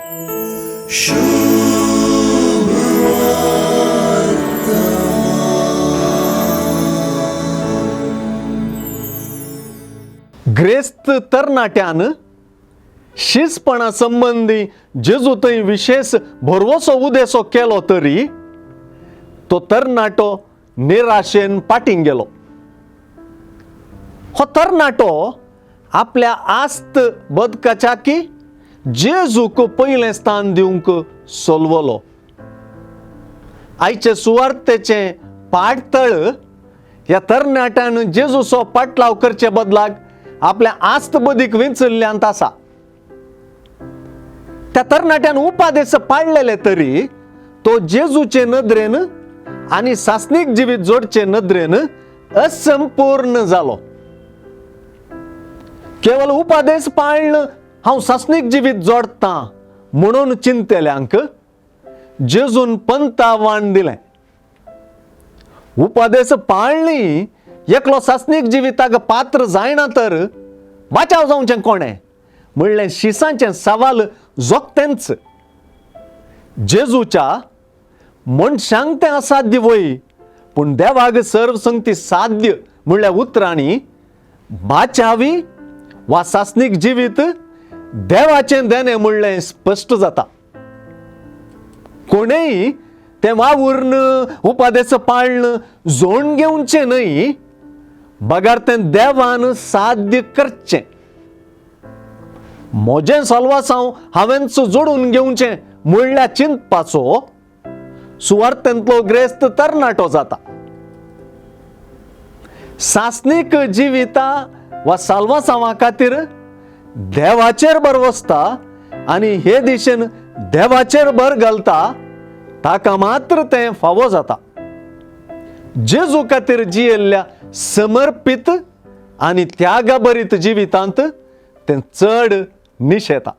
ग्रेस्त तरणाट्यान शिसपणा संबंधी जेजू थंय विशेष भरवोसो उदेसो केलो तरी तो तरणाटो निराशेन पाटींग गेलो. हो तरणाटो आपल्या आस्त बदकाच्या की जेजूक पयलें स्थान दिवंक सोलवलो. आयचे सुवार्तेचे पाठतळ ह्या तरणाट्यान जेजूचो पाटलाव करचे बदलाक आपल्या आस्त बदीक विंचल्ल्यांत आसा. त्या तरणाट्यान उपादेश पाळलेले तरी तो जेजूचे नदरेन आणि सासनिक जिवीत जोडचे नदरेन असंपूर्ण जालो. केवळ उपादेश पाळणं हांव सासनिक जिवीत जोडता म्हणून चिंतेल्यांक जेजून पंतावान दिलें. उपादेश पाळणी एकलो सासनिक जिविताक पात्र जायना तर बाचाव जावचें कोणें म्हणलें शिसांचें सवाल जोगतेंच. जेजूच्या मनशांक तें असाध्य वय पूण देवाक सर्वसंगती साध्य म्हणल्या उतरांनी बाचावी वा सासनिक जिवीत देवाचें देणें म्हणलें स्पश्ट जाता. कोणेय तें वावुरन उपादेश पाळणं जोडून घेवचें न्हय, बगार तें देवान साध्य करचें. म्हजें सलवासांव हांवेंच जोडून घेवचें म्हणल्या चिंतपाचो सुवार्थेंतलो ग्रेस्त तरणाटो जाता. सासनिक जिविता वा साल्वासांवा खातीर देवाचेर भर बसता आनी हे दिशेन देवाचेर भर घालता ताका मात्र तें फावो जाता. जेजू खातीर जियेल्ल्या समर्पित आनी त्यागाभरीत जिवितांत तें चड निशेता.